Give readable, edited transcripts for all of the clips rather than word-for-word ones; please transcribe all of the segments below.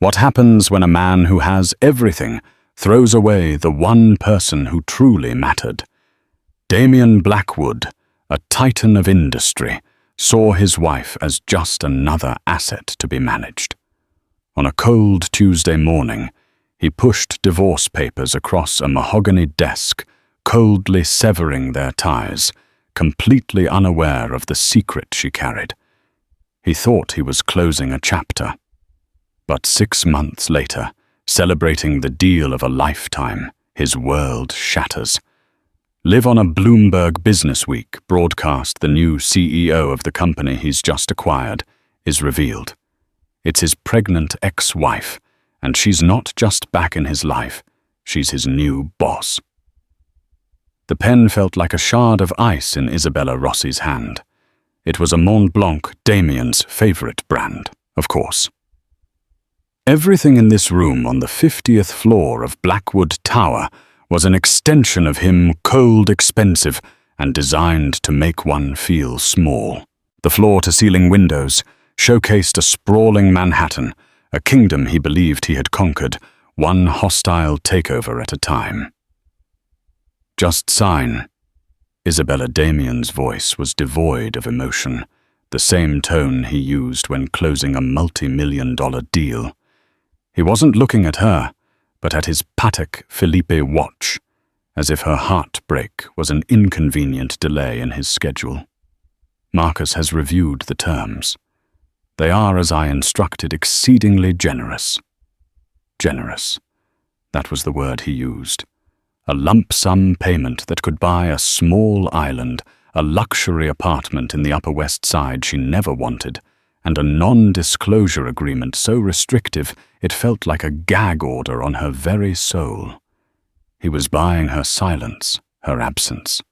What happens when a man who has everything throws away the one person who truly mattered? Damian Blackwood, a titan of industry, saw his wife as just another asset to be managed. On a cold Tuesday morning, he pushed divorce papers across a mahogany desk, coldly severing their ties, completely unaware of the secret she carried. He thought he was closing a chapter. But 6 months later, celebrating the deal of a lifetime, his world shatters. Live on a Bloomberg Businessweek broadcast the new CEO of the company he's just acquired is revealed. It's his pregnant ex-wife, and she's not just back in his life, she's his new boss. The pen felt like a shard of ice in Isabella Rossi's hand. It was a Mont Blanc, Damian's favorite brand, of course. Everything in this room on the 50th floor of Blackwood Tower was an extension of him, cold, expensive, and designed to make one feel small. The floor-to-ceiling windows showcased a sprawling Manhattan, a kingdom he believed he had conquered, one hostile takeover at a time. "Just sign." Isabella Damian's voice was devoid of emotion, the same tone he used when closing a multi-million-dollar deal. He wasn't looking at her, but at his Patek Philippe watch, as if her heartbreak was an inconvenient delay in his schedule. "Marcus has reviewed the terms. They are, as I instructed, exceedingly generous." Generous. That was the word he used. A lump sum payment that could buy a small island, a luxury apartment in the Upper West Side she never wanted, and a non-disclosure agreement so restrictive it felt like a gag order on her very soul. He was buying her silence, her absence.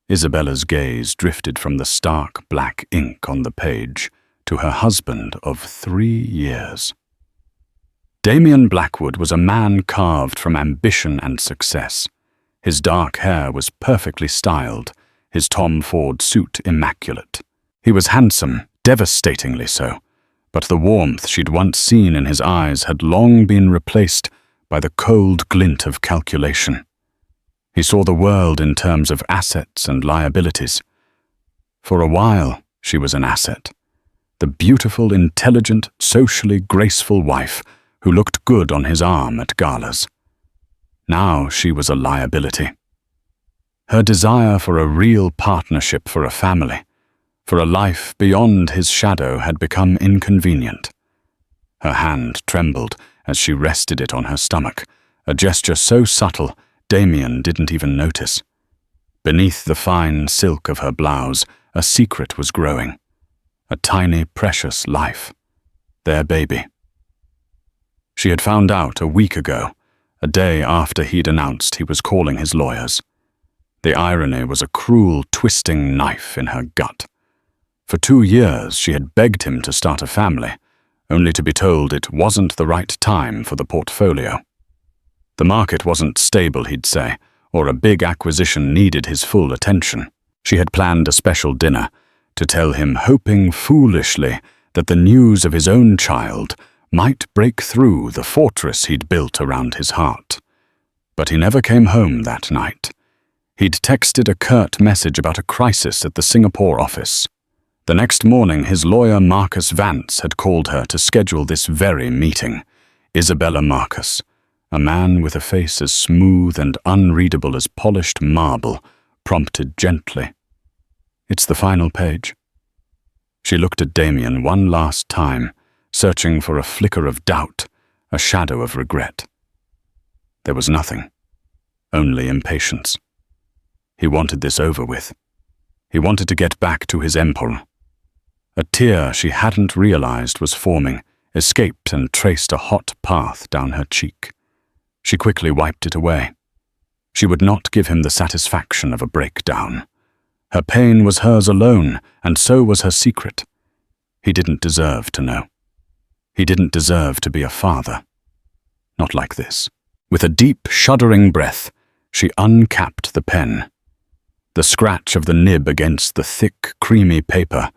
Isabella's gaze drifted from the stark black ink on the page to her husband of 3 years. Damian Blackwood was a man carved from ambition and success. His dark hair was perfectly styled, his Tom Ford suit immaculate. He was handsome, devastatingly so, but the warmth she'd once seen in his eyes had long been replaced by the cold glint of calculation. He saw the world in terms of assets and liabilities. For a while, she was an asset. The beautiful, intelligent, socially graceful wife who looked good on his arm at galas. Now she was a liability. Her desire for a real partnership for a family, for a life beyond his shadow, had become inconvenient. Her hand trembled as she rested it on her stomach, a gesture so subtle Damian didn't even notice. Beneath the fine silk of her blouse, a secret was growing. A tiny, precious life. Their baby. She had found out a week ago, a day after he'd announced he was calling his lawyers. The irony was a cruel, twisting knife in her gut. For 2 years she had begged him to start a family, only to be told it wasn't the right time for the portfolio. The market wasn't stable, he'd say, or a big acquisition needed his full attention. She had planned a special dinner to tell him, hoping foolishly that the news of his own child might break through the fortress he'd built around his heart. But he never came home that night. He'd texted a curt message about a crisis at the Singapore office. The next morning, his lawyer Marcus Vance had called her to schedule this very meeting. Isabella Marcus, a man with a face as smooth and unreadable as polished marble, prompted gently. "It's the final page." She looked at Damian one last time, searching for a flicker of doubt, a shadow of regret. There was nothing, only impatience. He wanted this over with. He wanted to get back to his emperor. A tear she hadn't realized was forming, escaped and traced a hot path down her cheek. She quickly wiped it away. She would not give him the satisfaction of a breakdown. Her pain was hers alone, and so was her secret. He didn't deserve to know. He didn't deserve to be a father. Not like this. With a deep, shuddering breath, she uncapped the pen. The scratch of the nib against the thick, creamy paper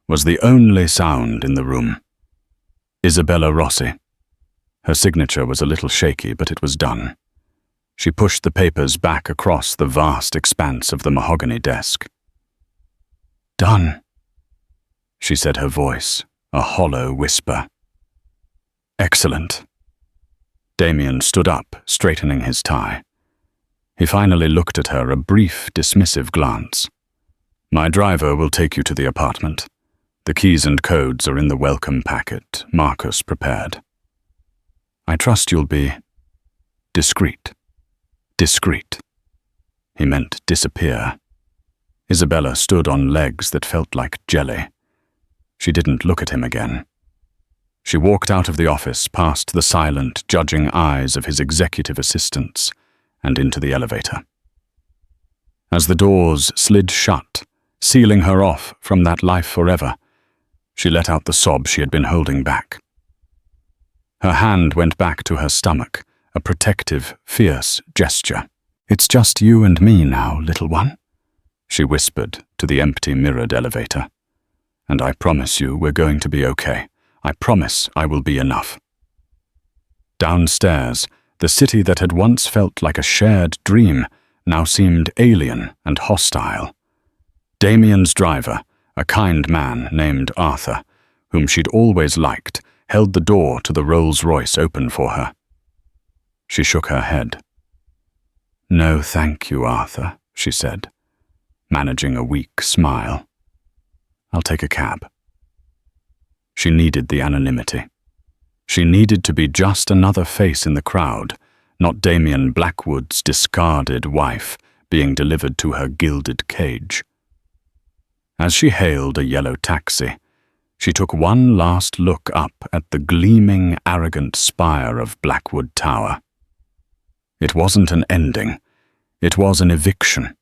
was the only sound in the room. Isabella Rossi, Her signature was a little shaky, but it was done. She pushed the papers back across the vast expanse of the mahogany desk. "Done," she said, her voice a hollow whisper. "Excellent." Damian stood up, straightening his tie. He finally looked at her, a brief, dismissive glance. "My driver will take you to the apartment. The keys and codes are in the welcome packet Marcus prepared. I trust you'll be discreet." Discreet. He meant disappear. Isabella stood on legs that felt like jelly. She didn't look at him again. She walked out of the office, past the silent, judging eyes of his executive assistants, and into the elevator. As the doors slid shut, sealing her off from that life forever, she let out the sob she had been holding back. Her hand went back to her stomach, a protective, fierce gesture. "It's just you and me now, little one," she whispered to the empty mirrored elevator. "And I promise you we're going to be okay. I promise I will be enough." Downstairs, the city that had once felt like a shared dream now seemed alien and hostile. Damian's driver, a kind man named Arthur, whom she'd always liked, held the door to the Rolls-Royce open for her. She shook her head. "No, thank you, Arthur," she said, managing a weak smile. "I'll take a cab." She needed the anonymity. She needed to be just another face in the crowd, not Damian Blackwood's discarded wife being delivered to her gilded cage. As she hailed a yellow taxi, she took one last look up at the gleaming, arrogant spire of Blackwood Tower. It wasn't an ending, it was an eviction.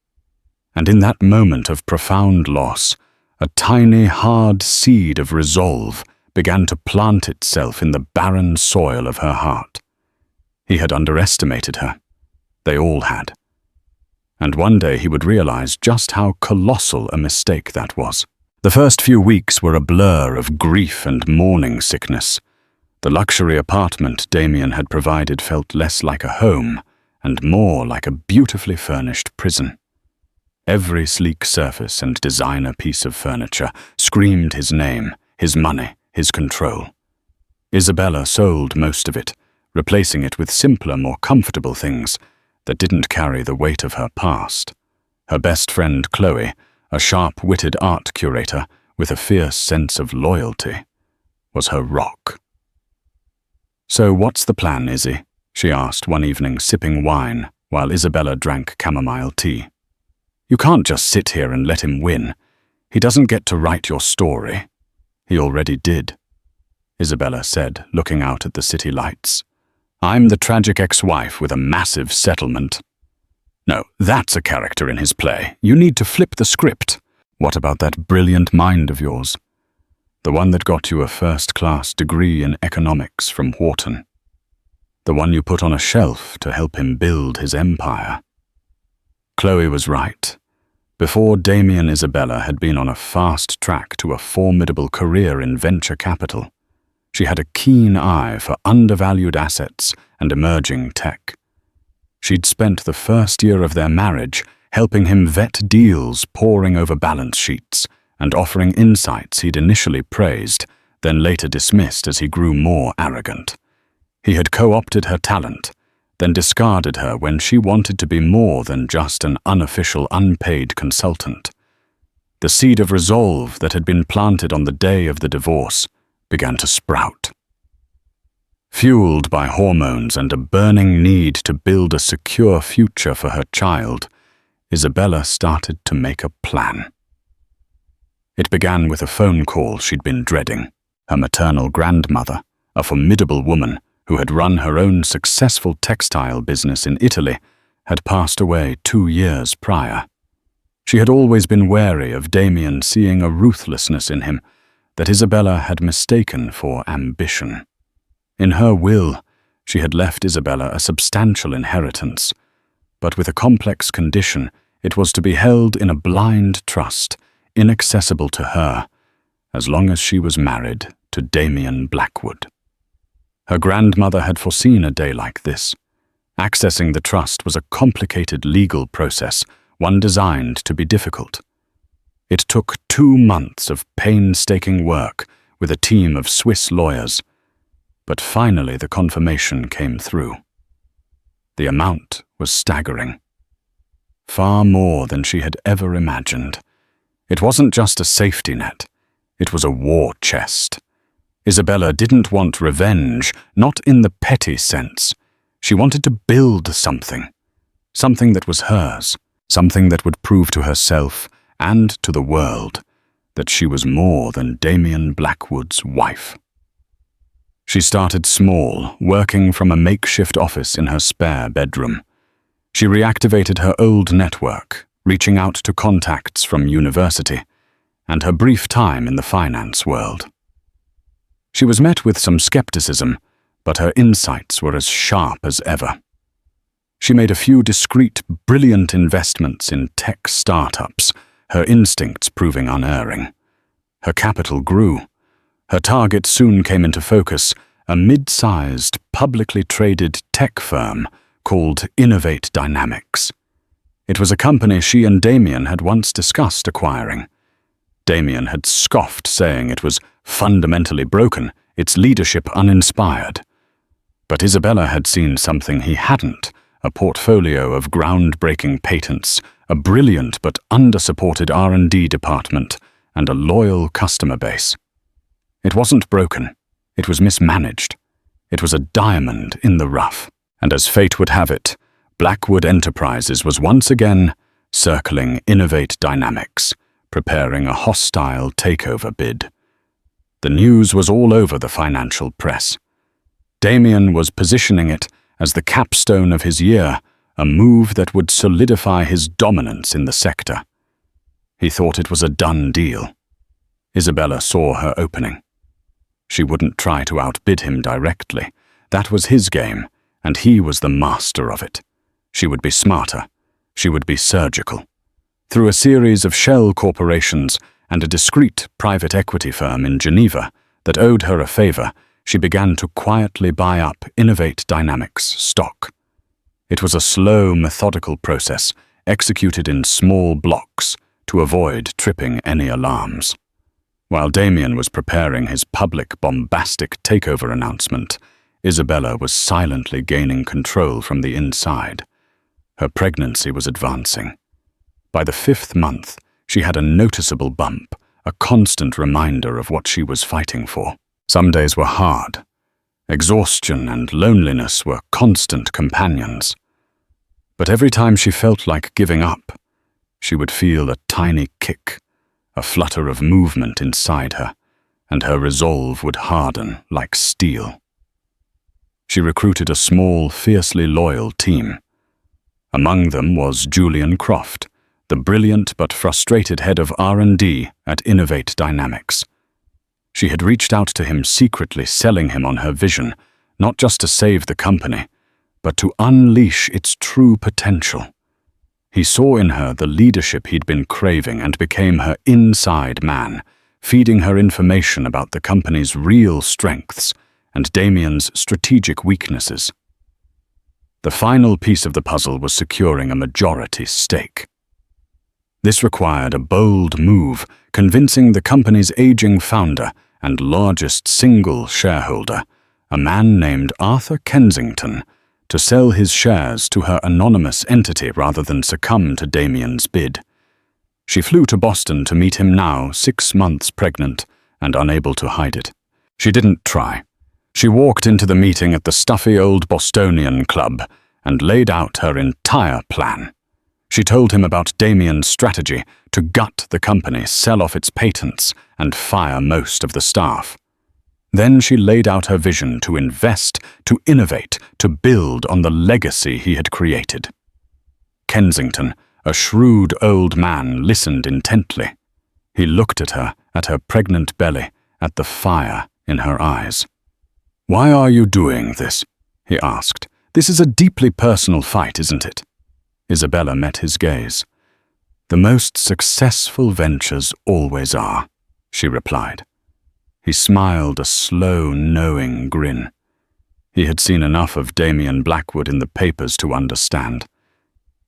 And in that moment of profound loss, a tiny, hard seed of resolve began to plant itself in the barren soil of her heart. He had underestimated her. They all had. And one day he would realize just how colossal a mistake that was. The first few weeks were a blur of grief and mourning sickness. The luxury apartment Damian had provided felt less like a home and more like a beautifully furnished prison. Every sleek surface and designer piece of furniture screamed his name, his money, his control. Isabella sold most of it, replacing it with simpler, more comfortable things that didn't carry the weight of her past. Her best friend Chloe, a sharp-witted art curator with a fierce sense of loyalty, was her rock. "So what's the plan, Izzy?" she asked one evening, sipping wine while Isabella drank chamomile tea. "You can't just sit here and let him win. He doesn't get to write your story." "He already did," Isabella said, looking out at the city lights. "I'm the tragic ex-wife with a massive settlement." "No, that's a character in his play. You need to flip the script." "What about that brilliant mind of yours? The one that got you a first-class degree in economics from Wharton. The one you put on a shelf to help him build his empire." Chloe was right. Before Damian, Isabella had been on a fast track to a formidable career in venture capital. She had a keen eye for undervalued assets and emerging tech. She'd spent the first year of their marriage helping him vet deals poring over balance sheets and offering insights he'd initially praised, then later dismissed as he grew more arrogant. He had co-opted her talent, then discarded her when she wanted to be more than just an unofficial, unpaid consultant. The seed of resolve that had been planted on the day of the divorce began to sprout. Fueled by hormones and a burning need to build a secure future for her child, Isabella started to make a plan. It began with a phone call she'd been dreading. Her maternal grandmother, a formidable woman who had run her own successful textile business in Italy, had passed away 2 years prior. She had always been wary of Damian seeing a ruthlessness in him that Isabella had mistaken for ambition. In her will, she had left Isabella a substantial inheritance, but with a complex condition, it was to be held in a blind trust, inaccessible to her, as long as she was married to Damian Blackwood. Her grandmother had foreseen a day like this. Accessing the trust was a complicated legal process, one designed to be difficult. It took 2 months of painstaking work with a team of Swiss lawyers, but finally the confirmation came through. The amount was staggering. Far more than she had ever imagined. It wasn't just a safety net, it was a war chest. Isabella didn't want revenge, not in the petty sense. She wanted to build something that was hers, something that would prove to herself and to the world that she was more than Damian Blackwood's wife. She started small, working from a makeshift office in her spare bedroom. She reactivated her old network, reaching out to contacts from university, and her brief time in the finance world. She was met with some skepticism, but her insights were as sharp as ever. She made a few discreet, brilliant investments in tech startups, her instincts proving unerring. Her capital grew. Her target soon came into focus, a mid-sized, publicly traded tech firm called Innovate Dynamics. It was a company she and Damian had once discussed acquiring. Damian had scoffed, saying it was fundamentally broken, its leadership uninspired. But Isabella had seen something he hadn't, a portfolio of groundbreaking patents, a brilliant but under-supported R&D department, and a loyal customer base. It wasn't broken, it was mismanaged. It was a diamond in the rough, and as fate would have it, Blackwood Enterprises was once again circling Innovate Dynamics, preparing a hostile takeover bid. The news was all over the financial press. Damian was positioning it as the capstone of his year, a move that would solidify his dominance in the sector. He thought it was a done deal. Isabella saw her opening. She wouldn't try to outbid him directly. That was his game, and he was the master of it. She would be smarter. She would be surgical. Through a series of shell corporations and a discreet private equity firm in Geneva that owed her a favor, she began to quietly buy up Innovate Dynamics stock. It was a slow, methodical process, executed in small blocks to avoid tripping any alarms. While Damian was preparing his public, bombastic takeover announcement, Isabella was silently gaining control from the inside. Her pregnancy was advancing. By the 5th month, she had a noticeable bump, a constant reminder of what she was fighting for. Some days were hard. Exhaustion and loneliness were constant companions. But every time she felt like giving up, she would feel a tiny kick, a flutter of movement inside her, and her resolve would harden like steel. She recruited a small, fiercely loyal team. Among them was Julian Croft, the brilliant but frustrated head of R&D at Innovate Dynamics. She had reached out to him secretly, selling him on her vision, not just to save the company, but to unleash its true potential. He saw in her the leadership he'd been craving and became her inside man, feeding her information about the company's real strengths and Damian's strategic weaknesses. The final piece of the puzzle was securing a majority stake. This required a bold move, convincing the company's aging founder and largest single shareholder, a man named Arthur Kensington, to sell his shares to her anonymous entity rather than succumb to Damian's bid. She flew to Boston to meet him now, 6 months pregnant and unable to hide it. She didn't try. She walked into the meeting at the stuffy old Bostonian club and laid out her entire plan. She told him about Damian's strategy to gut the company, sell off its patents, and fire most of the staff. Then she laid out her vision to invest, to innovate, to build on the legacy he had created. Kensington, a shrewd old man, listened intently. He looked at her pregnant belly, at the fire in her eyes. "Why are you doing this?" he asked. "This is a deeply personal fight, isn't it?" Isabella met his gaze. "The most successful ventures always are," she replied. He smiled a slow, knowing grin. He had seen enough of Damian Blackwood in the papers to understand.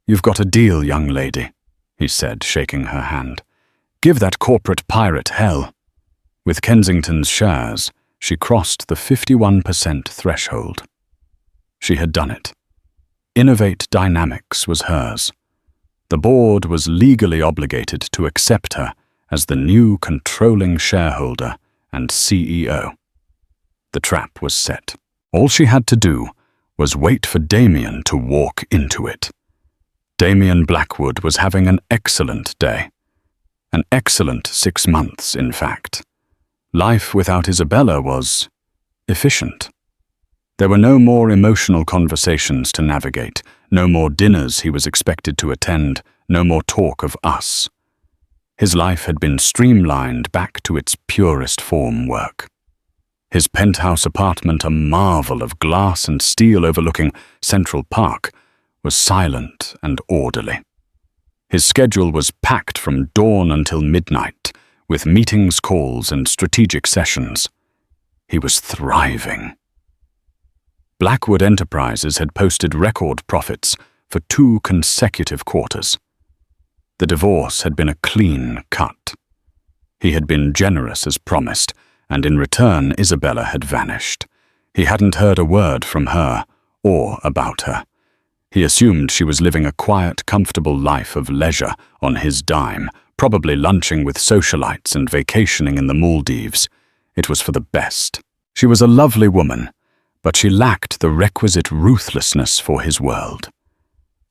"You've got a deal, young lady," he said, shaking her hand. "Give that corporate pirate hell." With Kensington's shares, she crossed the 51% threshold. She had done it. Innovate Dynamics was hers. The board was legally obligated to accept her as the new controlling shareholder and CEO. The trap was set. All she had to do was wait for Damian to walk into it. Damian Blackwood was having an excellent day. An excellent 6 months, in fact. Life without Isabella was efficient. There were no more emotional conversations to navigate, no more dinners he was expected to attend, no more talk of us. His life had been streamlined back to its purest form work. His penthouse apartment, a marvel of glass and steel overlooking Central Park, was silent and orderly. His schedule was packed from dawn until midnight, with meetings, calls, and strategic sessions. He was thriving. Blackwood Enterprises had posted record profits for 2 consecutive quarters. The divorce had been a clean cut. He had been generous as promised, and in return Isabella had vanished. He hadn't heard a word from her or about her. He assumed she was living a quiet, comfortable life of leisure on his dime, probably lunching with socialites and vacationing in the Maldives. It was for the best. She was a lovely woman, but she lacked the requisite ruthlessness for his world.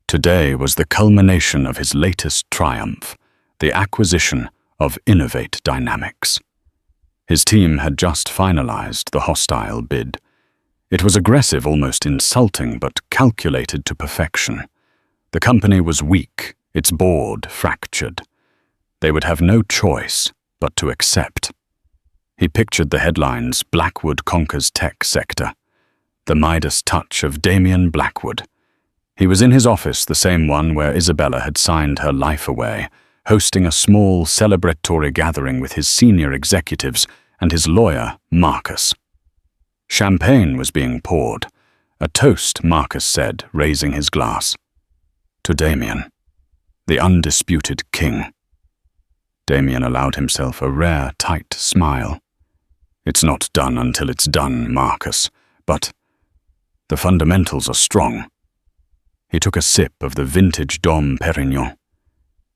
Today was the culmination of his latest triumph, the acquisition of Innovate Dynamics. His team had just finalized the hostile bid. It was aggressive, almost insulting, but calculated to perfection. The company was weak, its board fractured. They would have no choice but to accept. He pictured the headlines, "Blackwood conquers tech sector." The Midas touch of Damian Blackwood. He was in his office, the same one where Isabella had signed her life away, hosting a small celebratory gathering with his senior executives and his lawyer, Marcus. Champagne was being poured. A toast, Marcus said, raising his glass. To Damian, the undisputed king. Damian allowed himself a rare, tight smile. "It's not done until it's done, Marcus, but the fundamentals are strong." He took a sip of the vintage Dom Perignon.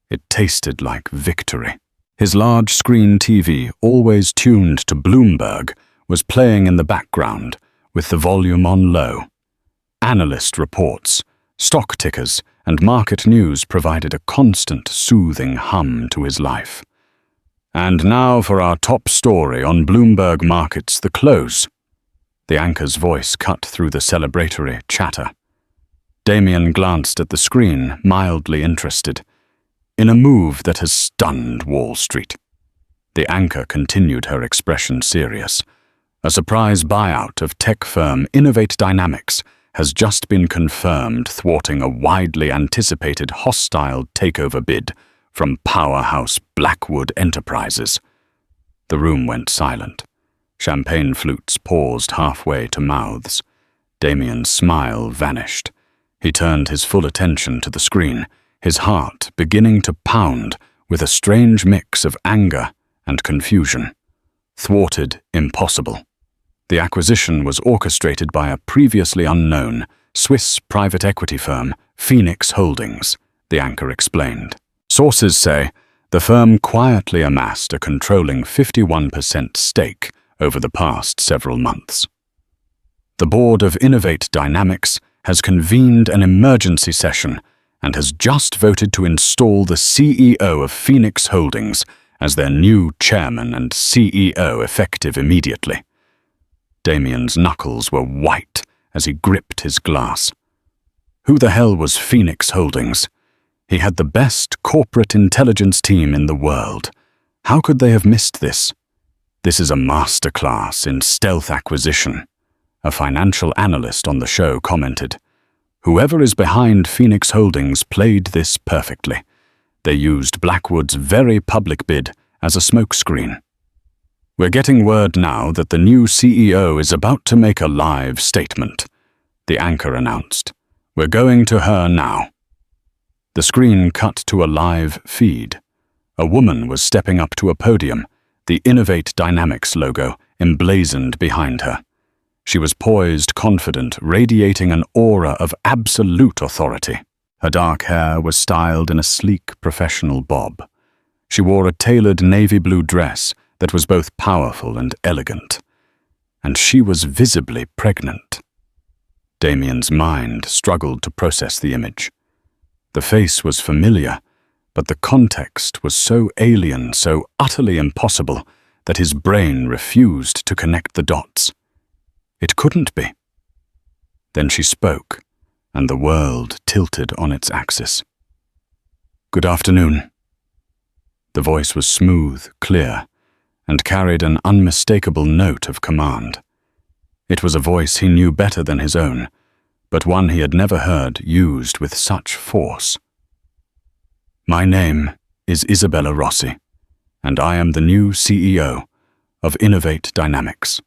It tasted like victory. His large-screen TV, always tuned to Bloomberg, was playing in the background, with the volume on low. Analyst reports, stock tickers, and market news provided a constant, soothing hum to his life. "And now for our top story on Bloomberg Markets, the close." The anchor's voice cut through the celebratory chatter. Damian glanced at the screen, mildly interested. "In a move that has stunned Wall Street." The anchor continued, her expression serious. "A surprise buyout of tech firm Innovate Dynamics has just been confirmed, thwarting a widely anticipated hostile takeover bid from powerhouse Blackwood Enterprises." The room went silent. Champagne flutes paused halfway to mouths. Damian's smile vanished. He turned his full attention to the screen, his heart beginning to pound with a strange mix of anger and confusion. Thwarted, impossible. The acquisition was orchestrated by a previously unknown Swiss private equity firm, Phoenix Holdings, the anchor explained. Sources say the firm quietly amassed a controlling 51% stake over the past several months. The board of Innovate Dynamics has convened an emergency session and has just voted to install the CEO of Phoenix Holdings as their new chairman and CEO effective immediately. Damian's knuckles were white as he gripped his glass. Who the hell was Phoenix Holdings? He had the best corporate intelligence team in the world. How could they have missed this? "This is a masterclass in stealth acquisition," a financial analyst on the show commented. "Whoever is behind Phoenix Holdings played this perfectly. They used Blackwood's very public bid as a smokescreen." "We're getting word now that the new CEO is about to make a live statement," the anchor announced. "We're going to her now." The screen cut to a live feed. A woman was stepping up to a podium, the Innovate Dynamics logo emblazoned behind her. She was poised, confident, radiating an aura of absolute authority. Her dark hair was styled in a sleek, professional bob. She wore a tailored navy blue dress that was both powerful and elegant. And she was visibly pregnant. Damian's mind struggled to process the image. The face was familiar, but the context was so alien, so utterly impossible, that his brain refused to connect the dots. It couldn't be. Then she spoke, and the world tilted on its axis. "Good afternoon." The voice was smooth, clear, and carried an unmistakable note of command. It was a voice he knew better than his own, but one he had never heard used with such force. "My name is Isabella Rossi, and I am the new CEO of Innovate Dynamics."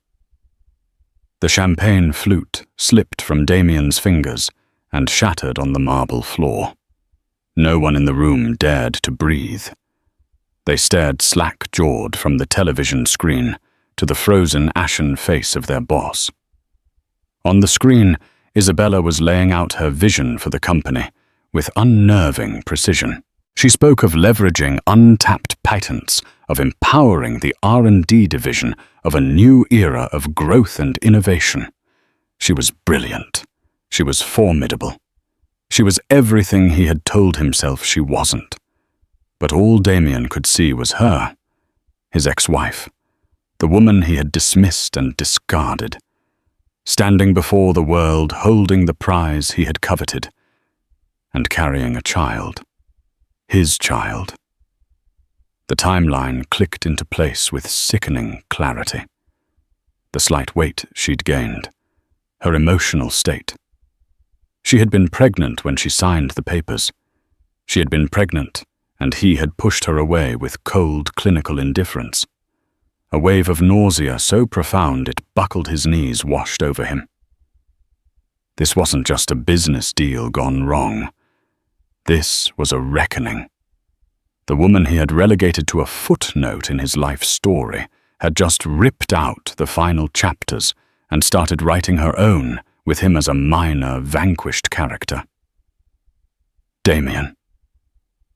The champagne flute slipped from Damian's fingers and shattered on the marble floor. No one in the room dared to breathe. They stared slack-jawed from the television screen to the frozen, ashen face of their boss. On the screen, Isabella was laying out her vision for the company with unnerving precision. She spoke of leveraging untapped patents, of empowering the R&D division of a new era of growth and innovation. She was brilliant. She was formidable. She was everything he had told himself she wasn't. But all Damian could see was her, his ex-wife, the woman he had dismissed and discarded, standing before the world holding the prize he had coveted, and carrying a child. His child. The timeline clicked into place with sickening clarity. The slight weight she'd gained, her emotional state. She had been pregnant when she signed the papers. She had been pregnant, and he had pushed her away with cold, clinical indifference. A wave of nausea so profound it buckled his knees washed over him. This wasn't just a business deal gone wrong. This was a reckoning. The woman he had relegated to a footnote in his life story had just ripped out the final chapters and started writing her own, with him as a minor, vanquished character. "Damian."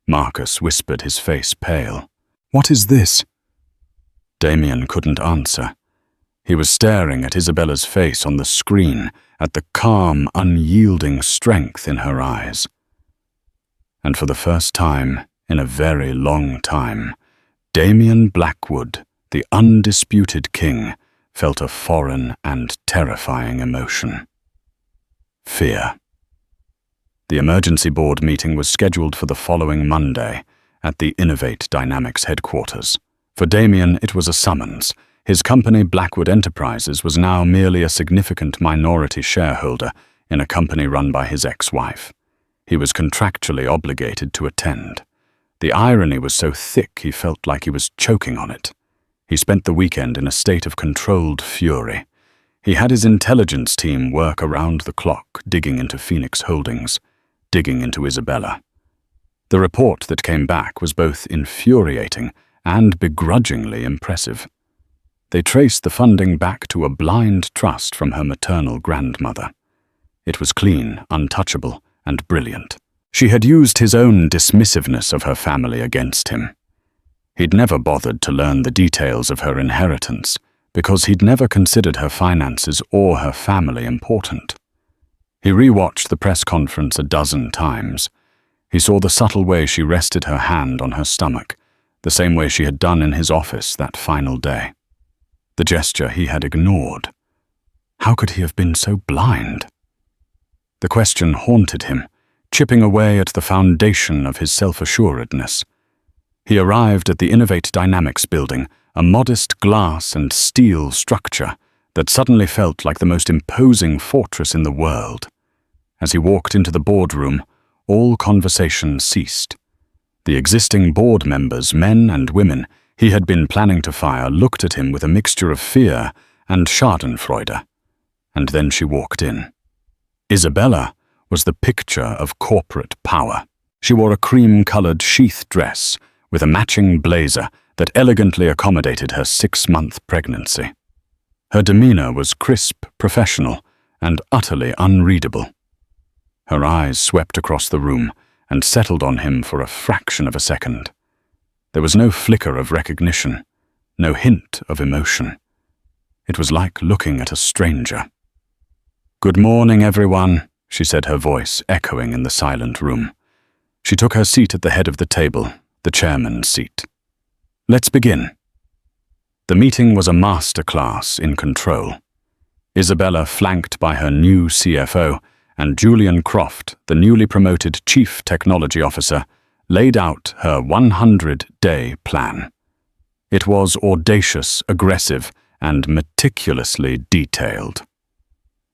Marcus whispered, his face pale. "What is this?" Damian couldn't answer. He was staring at Isabella's face on the screen, at the calm, unyielding strength in her eyes. And for the first time, in a very long time, Damian Blackwood, the undisputed king, felt a foreign and terrifying emotion. Fear. The emergency board meeting was scheduled for the following Monday at the Innovate Dynamics headquarters. For Damian, it was a summons. His company, Blackwood Enterprises, was now merely a significant minority shareholder in a company run by his ex-wife. He was contractually obligated to attend. The irony was so thick he felt like he was choking on it. He spent the weekend in a state of controlled fury. He had his intelligence team work around the clock, digging into Phoenix Holdings, digging into Isabella. The report that came back was both infuriating and begrudgingly impressive. They traced the funding back to a blind trust from her maternal grandmother. It was clean, untouchable, and brilliant. She had used his own dismissiveness of her family against him. He'd never bothered to learn the details of her inheritance, because he'd never considered her finances or her family important. He rewatched the press conference a dozen times. He saw the subtle way she rested her hand on her stomach, the same way she had done in his office that final day. The gesture he had ignored. How could he have been so blind? The question haunted him, chipping away at the foundation of his self-assuredness. He arrived at the Innovate Dynamics building, a modest glass and steel structure that suddenly felt like the most imposing fortress in the world. As he walked into the boardroom, all conversation ceased. The existing board members, men and women, he had been planning to fire, looked at him with a mixture of fear and schadenfreude. And then she walked in. Isabella was the picture of corporate power. She wore a cream-colored sheath dress with a matching blazer that elegantly accommodated her 6-month pregnancy. Her demeanor was crisp, professional, and utterly unreadable. Her eyes swept across the room and settled on him for a fraction of a second. There was no flicker of recognition, no hint of emotion. It was like looking at a stranger. "Good morning, everyone," she said, her voice echoing in the silent room. She took her seat at the head of the table, the chairman's seat. "Let's begin." The meeting was a masterclass in control. Isabella, flanked by her new CFO, and Julian Croft, the newly promoted Chief Technology Officer, laid out her 100-day plan. It was audacious, aggressive, and meticulously detailed.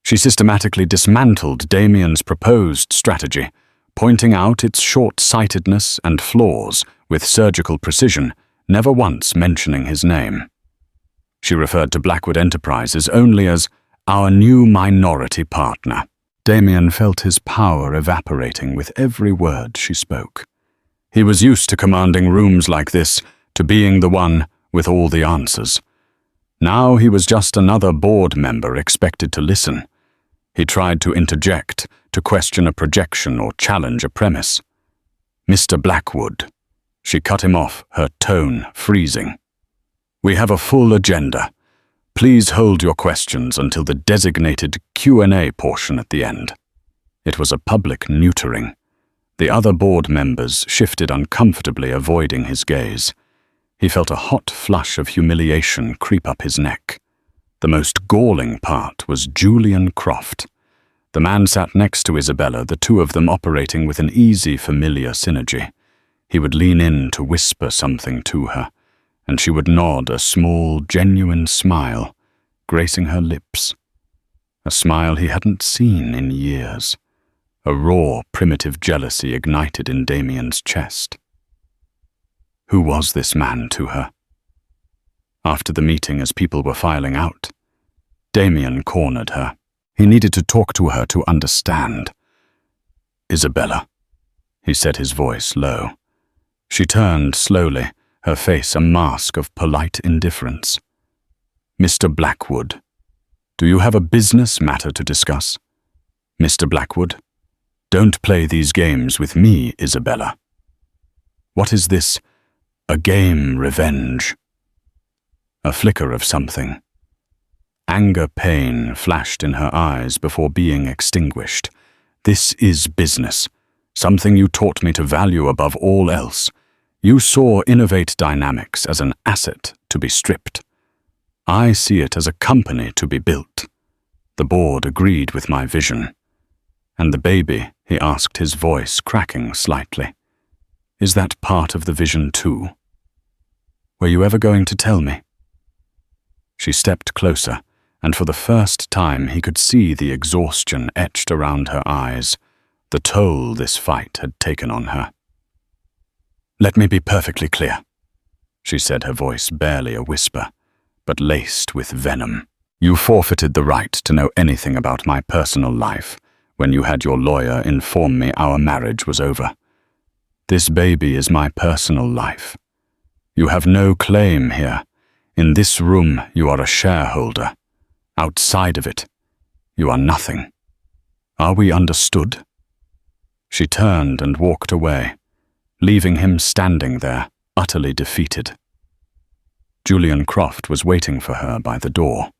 She systematically dismantled Damian's proposed strategy, pointing out its short-sightedness and flaws with surgical precision, never once mentioning his name. She referred to Blackwood Enterprises only as our new minority partner. Damian felt his power evaporating with every word she spoke. He was used to commanding rooms like this, to being the one with all the answers. Now he was just another board member expected to listen. He tried to interject, to question a projection or challenge a premise. "Mr. Blackwood," she cut him off, her tone freezing. "We have a full agenda. Please hold your questions until the designated Q&A portion at the end." It was a public neutering. The other board members shifted uncomfortably, avoiding his gaze. He felt a hot flush of humiliation creep up his neck. The most galling part was Julian Croft. The man sat next to Isabella, the two of them operating with an easy, familiar synergy. He would lean in to whisper something to her, and she would nod a small, genuine smile, gracing her lips. A smile he hadn't seen in years. A raw, primitive jealousy ignited in Damian's chest. Who was this man to her? After the meeting, as people were filing out, Damian cornered her. He needed to talk to her to understand. "Isabella," he said, his voice low. She turned slowly, her face a mask of polite indifference. "Mr. Blackwood, do you have a business matter to discuss? Mr. Blackwood, don't play these games with me, Isabella. What is this? A game revenge?" A flicker of something. Anger, pain flashed in her eyes before being extinguished. "This is business, something you taught me to value above all else. You saw Innovate Dynamics as an asset to be stripped. I see it as a company to be built." The board agreed with my vision. "And the baby?" he asked, his voice cracking slightly. "Is that part of the vision too? Were you ever going to tell me?" She stepped closer, and for the first time he could see the exhaustion etched around her eyes, the toll this fight had taken on her. "Let me be perfectly clear," she said, her voice barely a whisper, but laced with venom. "You forfeited the right to know anything about my personal life when you had your lawyer inform me our marriage was over. This baby is my personal life. You have no claim here. In this room, you are a shareholder. Outside of it, you are nothing. Are we understood?" She turned and walked away, leaving him standing there, utterly defeated. Julian Croft was waiting for her by the door.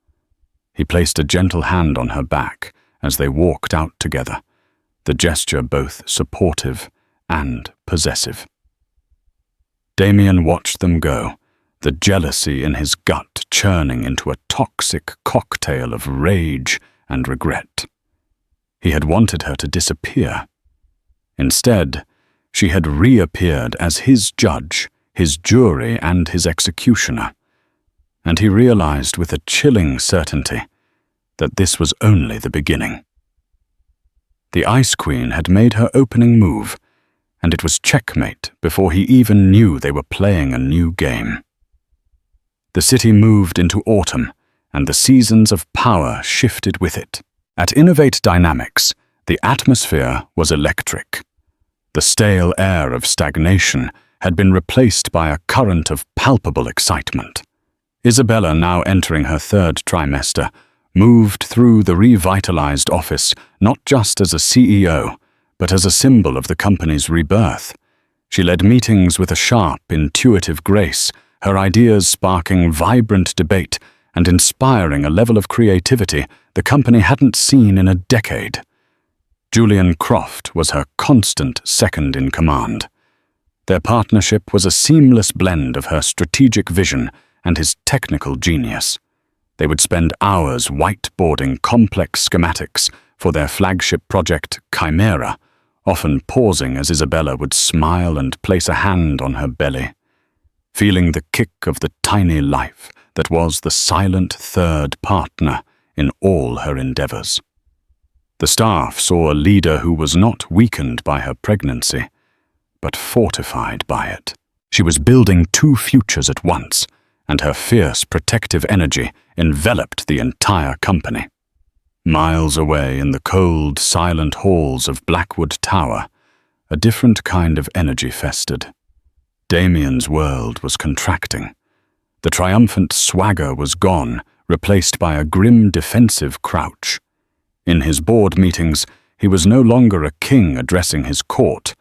He placed a gentle hand on her back as they walked out together, the gesture both supportive and possessive. Damian watched them go, the jealousy in his gut churning into a toxic cocktail of rage and regret. He had wanted her to disappear. Instead, she had reappeared as his judge, his jury, and his executioner, and he realized with a chilling certainty that this was only the beginning. The Ice Queen had made her opening move, and it was checkmate before he even knew they were playing a new game. The city moved into autumn, and the seasons of power shifted with it. At Innovate Dynamics, the atmosphere was electric. The stale air of stagnation had been replaced by a current of palpable excitement. Isabella, now entering her third trimester, moved through the revitalized office not just as a CEO, but as a symbol of the company's rebirth. She led meetings with a sharp, intuitive grace, her ideas sparking vibrant debate and inspiring a level of creativity the company hadn't seen in a decade. Julian Croft was her constant second-in-command. Their partnership was a seamless blend of her strategic vision and his technical genius. They would spend hours whiteboarding complex schematics for their flagship project, Chimera, often pausing as Isabella would smile and place a hand on her belly, feeling the kick of the tiny life that was the silent third partner in all her endeavors. The staff saw a leader who was not weakened by her pregnancy, but fortified by it. She was building two futures at once, and her fierce protective energy enveloped the entire company. Miles away in the cold, silent halls of Blackwood Tower, a different kind of energy festered. Damian's world was contracting. The triumphant swagger was gone, replaced by a grim defensive crouch. In his board meetings, he was no longer a king addressing his court,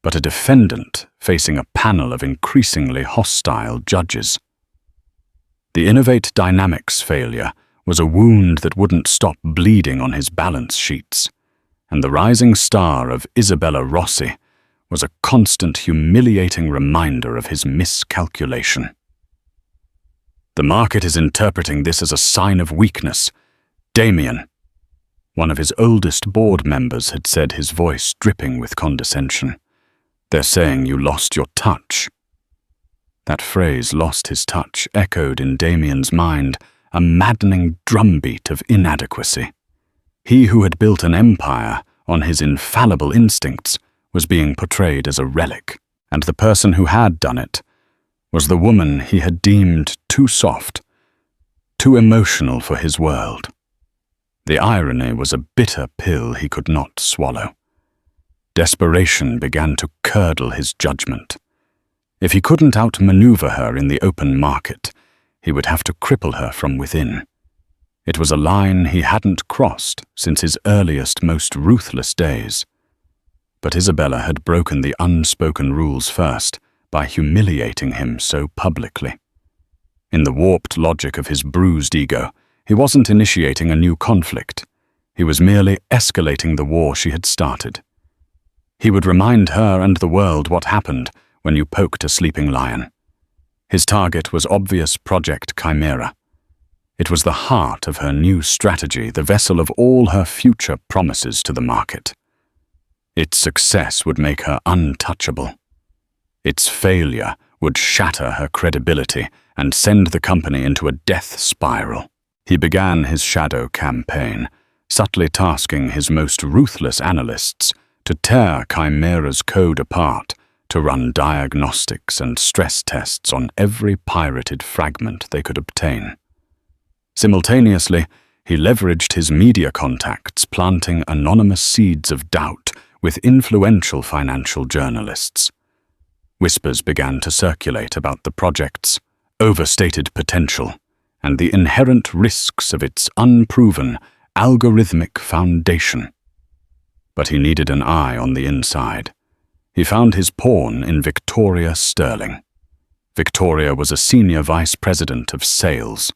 but a defendant facing a panel of increasingly hostile judges. The Innovate Dynamics failure was a wound that wouldn't stop bleeding on his balance sheets, and the rising star of Isabella Rossi was a constant humiliating reminder of his miscalculation. The market is interpreting this as a sign of weakness. Damian, one of his oldest board members, had said, his voice dripping with condescension. They're saying you lost your touch. That phrase, lost his touch, echoed in Damian's mind, a maddening drumbeat of inadequacy. He who had built an empire on his infallible instincts was being portrayed as a relic, and the person who had done it was the woman he had deemed too soft, too emotional for his world. The irony was a bitter pill he could not swallow. Desperation began to curdle his judgment. If he couldn't outmaneuver her in the open market, he would have to cripple her from within. It was a line he hadn't crossed since his earliest, most ruthless days. But Isabella had broken the unspoken rules first by humiliating him so publicly. In the warped logic of his bruised ego, he wasn't initiating a new conflict. He was merely escalating the war she had started. He would remind her and the world what happened when you poked a sleeping lion. His target was obvious Project Chimera. It was the heart of her new strategy, the vessel of all her future promises to the market. Its success would make her untouchable. Its failure would shatter her credibility and send the company into a death spiral. He began his shadow campaign, subtly tasking his most ruthless analysts to tear Chimera's code apart, to run diagnostics and stress tests on every pirated fragment they could obtain. Simultaneously, he leveraged his media contacts, planting anonymous seeds of doubt with influential financial journalists. Whispers began to circulate about the project's overstated potential and the inherent risks of its unproven, algorithmic foundation. But he needed an eye on the inside. He found his pawn in Victoria Sterling. Victoria was a senior vice president of sales,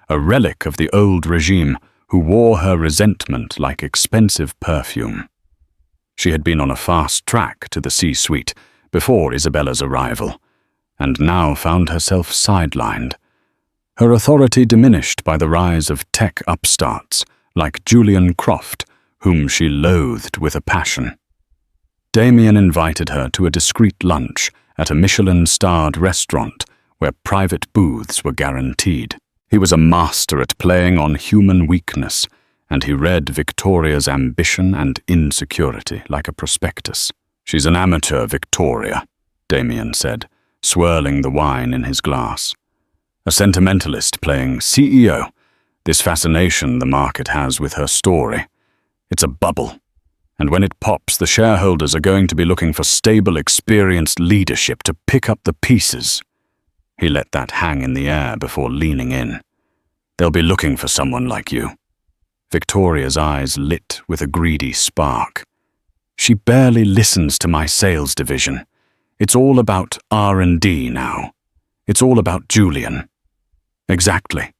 a relic of the old regime who wore her resentment like expensive perfume. She had been on a fast track to the C-suite before Isabella's arrival, and now found herself sidelined. Her authority diminished by the rise of tech upstarts like Julian Croft, whom she loathed with a passion. Damian invited her to a discreet lunch at a Michelin-starred restaurant where private booths were guaranteed. He was a master at playing on human weakness, and he read Victoria's ambition and insecurity like a prospectus. "She's an amateur, Victoria," Damian said, swirling the wine in his glass. A sentimentalist playing CEO. This fascination the market has with her story. It's a bubble. And when it pops, the shareholders are going to be looking for stable, experienced leadership to pick up the pieces. He let that hang in the air before leaning in. They'll be looking for someone like you. Victoria's eyes lit with a greedy spark. She barely listens to my sales division. It's all about R&D now. It's all about Julian. Exactly.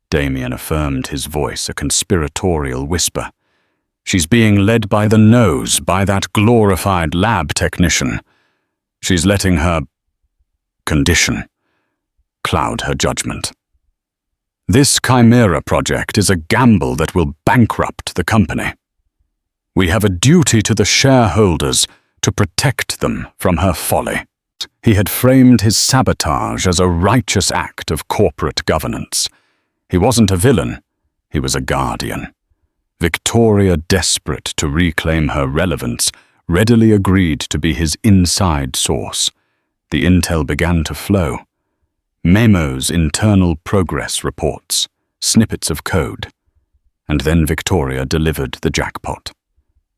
Damian affirmed, his voice a conspiratorial whisper. She's being led by the nose, by that glorified lab technician. She's letting her condition cloud her judgment. This Chimera project is a gamble that will bankrupt the company. We have a duty to the shareholders to protect them from her folly. He had framed his sabotage as a righteous act of corporate governance. He wasn't a villain, he was a guardian. Victoria, desperate to reclaim her relevance, readily agreed to be his inside source. The intel began to flow. Memos, internal progress reports, snippets of code. And then Victoria delivered the jackpot.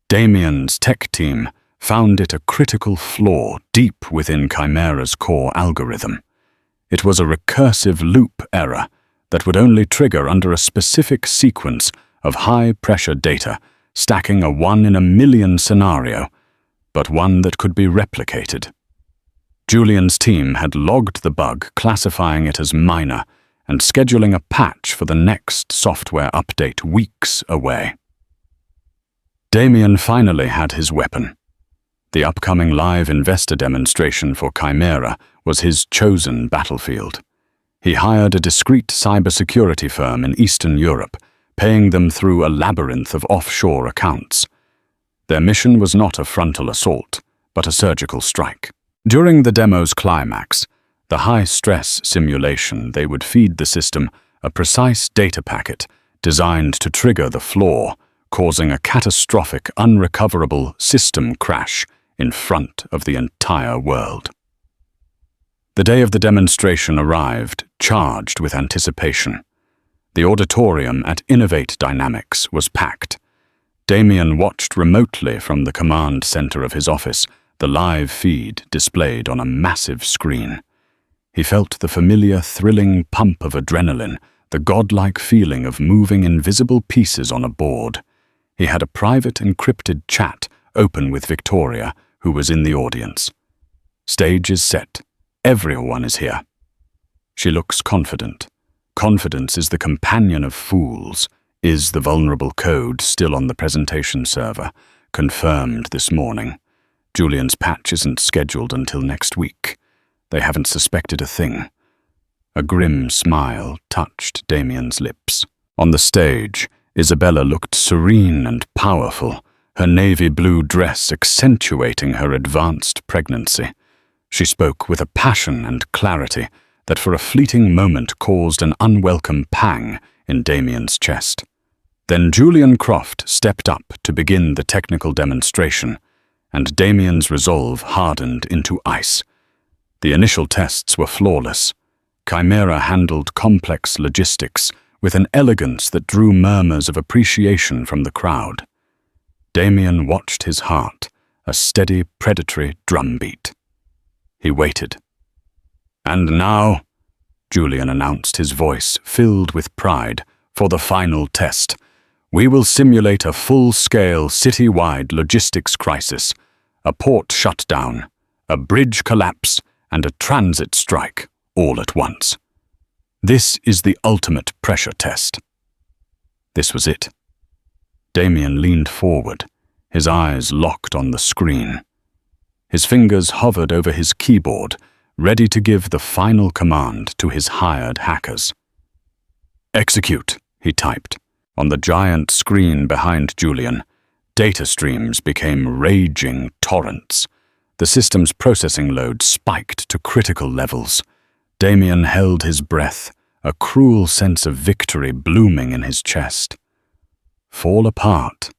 Damian's tech team found it a critical flaw deep within Chimera's core algorithm. It was a recursive loop error that would only trigger under a specific sequence of high-pressure data, stacking a 1 in a million scenario, but one that could be replicated. Julian's team had logged the bug, classifying it as minor, and scheduling a patch for the next software update weeks away. Damian finally had his weapon. The upcoming live investor demonstration for Chimera was his chosen battlefield. He hired a discreet cybersecurity firm in Eastern Europe, paying them through a labyrinth of offshore accounts. Their mission was not a frontal assault, but a surgical strike. During the demo's climax, the high-stress simulation, they would feed the system a precise data packet designed to trigger the flaw, causing a catastrophic, unrecoverable system crash in front of the entire world. The day of the demonstration arrived, charged with anticipation. The auditorium at Innovate Dynamics was packed. Damian watched remotely from the command center of his office, the live feed displayed on a massive screen. He felt the familiar, thrilling pump of adrenaline, the godlike feeling of moving invisible pieces on a board. He had a private encrypted chat open with Victoria, who was in the audience. Stage is set. Everyone is here. She looks confident. Confidence is the companion of fools. Is the vulnerable code still on the presentation server? Confirmed this morning. Julian's patch isn't scheduled until next week. They haven't suspected a thing. A grim smile touched Damian's lips. On the stage, Isabella looked serene and powerful, her navy blue dress accentuating her advanced pregnancy. She spoke with a passion and clarity that for a fleeting moment caused an unwelcome pang in Damian's chest. Then Julian Croft stepped up to begin the technical demonstration, and Damian's resolve hardened into ice. The initial tests were flawless. Chimera handled complex logistics with an elegance that drew murmurs of appreciation from the crowd. Damian watched his heart, a steady, predatory drumbeat. He waited. And now, Julian announced, his voice filled with pride, for the final test. We will simulate a full-scale, city-wide logistics crisis, a port shutdown, a bridge collapse, and a transit strike, all at once. This is the ultimate pressure test. This was it. Damian leaned forward, his eyes locked on the screen. His fingers hovered over his keyboard, ready to give the final command to his hired hackers. Execute, he typed. On the giant screen behind Julian, data streams became raging torrents. The system's processing load spiked to critical levels. Damian held his breath, a cruel sense of victory blooming in his chest. Fall apart,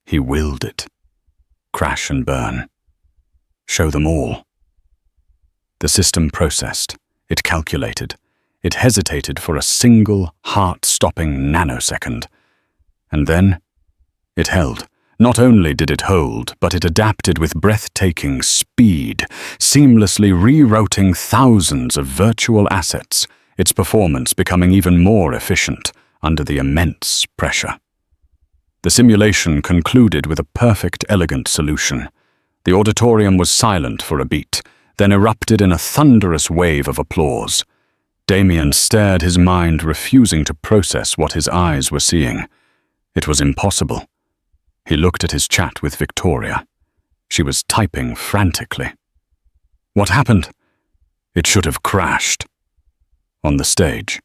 he willed it. Crash and burn. Show them all. The system processed. It calculated. It hesitated for a single, heart-stopping nanosecond. And then it held. Not only did it hold, but it adapted with breathtaking speed, seamlessly rerouting thousands of virtual assets, its performance becoming even more efficient under the immense pressure. The simulation concluded with a perfect, elegant solution. The auditorium was silent for a beat, then erupted in a thunderous wave of applause. Damian stared, his mind refusing to process what his eyes were seeing. It was impossible. He looked at his chat with Victoria. She was typing frantically. What happened? It should have crashed. On the stage,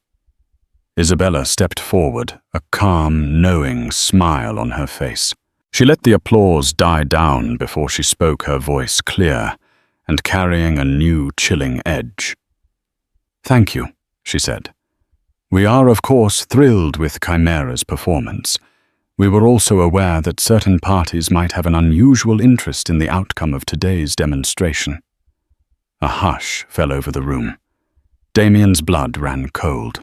Isabella stepped forward, a calm, knowing smile on her face. She let the applause die down before she spoke, her voice clear and carrying a new chilling edge. "Thank you," she said. "We are, of course, thrilled with Chimera's performance. We were also aware that certain parties might have an unusual interest in the outcome of today's demonstration." A hush fell over the room. Damian's blood ran cold.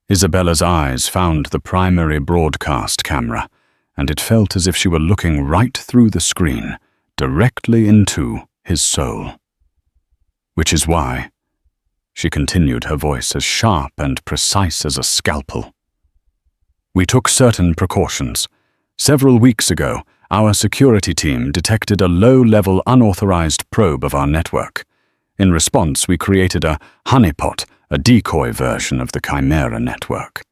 Isabella's eyes found the primary broadcast camera, and it felt as if she were looking right through the screen, directly into his soul. "Which is why," she continued, her voice as sharp and precise as a scalpel, "we took certain precautions. Several weeks ago, our security team detected a low-level unauthorized probe of our network. In response, we created a honeypot, a decoy version of the Chimera network.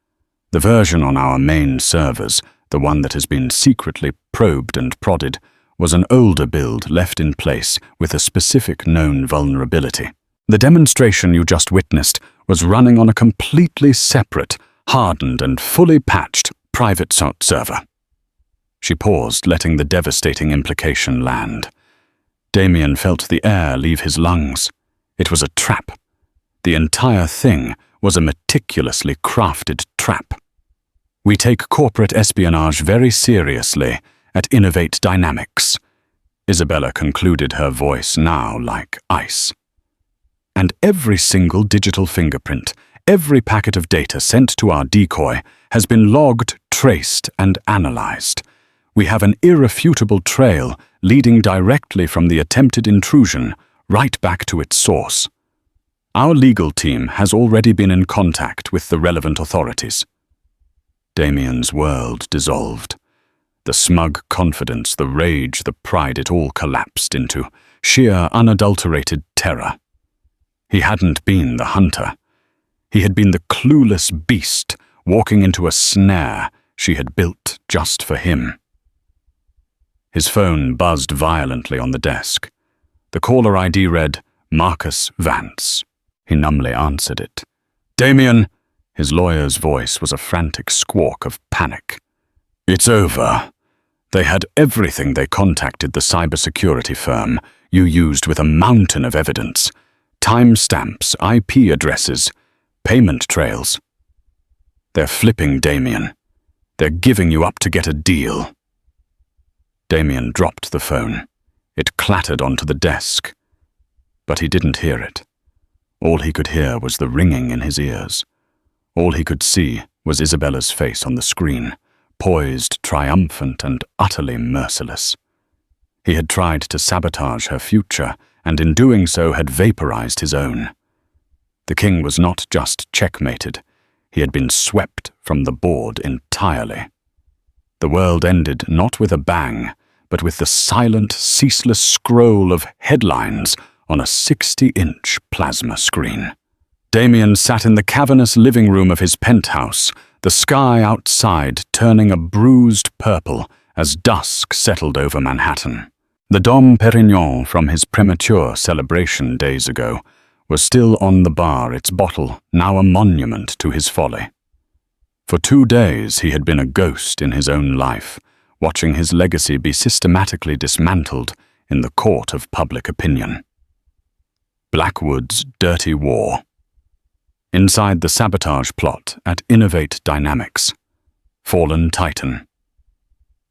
The version on our main servers, the one that has been secretly probed and prodded, was an older build left in place with a specific known vulnerability. The demonstration you just witnessed was running on a completely separate, hardened and fully patched private server." She paused, letting the devastating implication land. Damian felt the air leave his lungs. It was a trap. The entire thing was a meticulously crafted trap. "We take corporate espionage very seriously at Innovate Dynamics," Isabella concluded, her voice now like ice. "And every single digital fingerprint, every packet of data sent to our decoy has been logged, traced, and analyzed. We have an irrefutable trail leading directly from the attempted intrusion right back to its source. Our legal team has already been in contact with the relevant authorities." Damian's world dissolved. The smug confidence, the rage, the pride, it all collapsed into sheer, unadulterated terror. He hadn't been the hunter. He had been the clueless beast walking into a snare she had built just for him. His phone buzzed violently on the desk. The caller ID read, "Marcus Vance." He numbly answered it. "Damian!" His lawyer's voice was a frantic squawk of panic. "It's over. They had everything. They contacted the cybersecurity firm you used with a mountain of evidence. Timestamps, IP addresses, payment trails. They're flipping, Damian. They're giving you up to get a deal." Damian dropped the phone. It clattered onto the desk. But he didn't hear it. All he could hear was the ringing in his ears. All he could see was Isabella's face on the screen, poised, triumphant, and utterly merciless. He had tried to sabotage her future, and in doing so had vaporized his own. The king was not just checkmated, he had been swept from the board entirely. The world ended not with a bang, but with the silent, ceaseless scroll of headlines on a 60-inch plasma screen. Damian sat in the cavernous living room of his penthouse, the sky outside turning a bruised purple as dusk settled over Manhattan. The Dom Perignon from his premature celebration days ago was still on the bar, its bottle now a monument to his folly. For 2 days he had been a ghost in his own life, watching his legacy be systematically dismantled in the court of public opinion. Blackwood's dirty war. Inside the sabotage plot at Innovate Dynamics. Fallen Titan.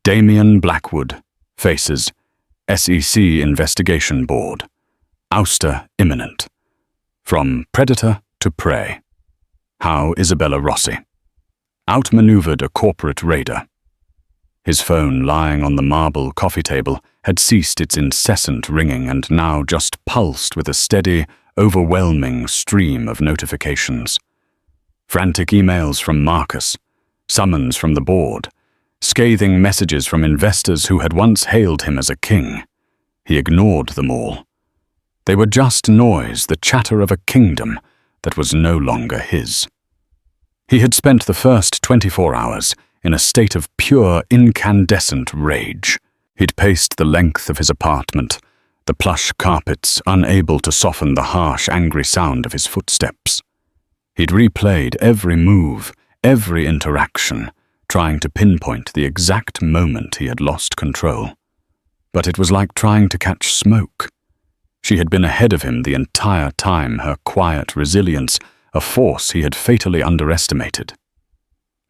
Damian Blackwood faces SEC Investigation Board. Ouster imminent. From predator to prey. How Isabella Rossi outmaneuvered a corporate raider. His phone, lying on the marble coffee table, had ceased its incessant ringing and now just pulsed with a steady, overwhelming stream of notifications. Frantic emails from Marcus, summons from the board, scathing messages from investors who had once hailed him as a king. He ignored them all. They were just noise, the chatter of a kingdom that was no longer his. He had spent the first 24 hours in a state of pure, incandescent rage. He'd paced the length of his apartment, the plush carpets unable to soften the harsh, angry sound of his footsteps. He'd replayed every move, every interaction, trying to pinpoint the exact moment he had lost control. But it was like trying to catch smoke. She had been ahead of him the entire time, her quiet resilience, a force he had fatally underestimated.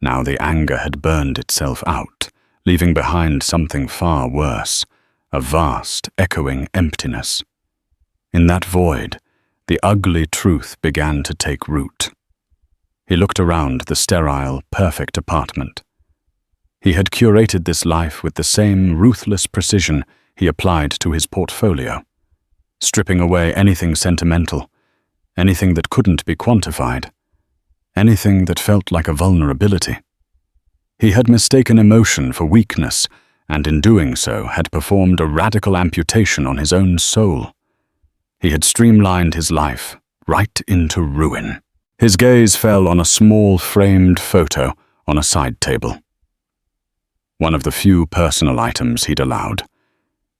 Now the anger had burned itself out, leaving behind something far worse, a vast, echoing emptiness. In that void, the ugly truth began to take root. He looked around the sterile, perfect apartment. He had curated this life with the same ruthless precision he applied to his portfolio, stripping away anything sentimental, anything that couldn't be quantified, anything that felt like a vulnerability. He had mistaken emotion for weakness, and in doing so had performed a radical amputation on his own soul. He had streamlined his life right into ruin. His gaze fell on a small framed photo on a side table. One of the few personal items he'd allowed.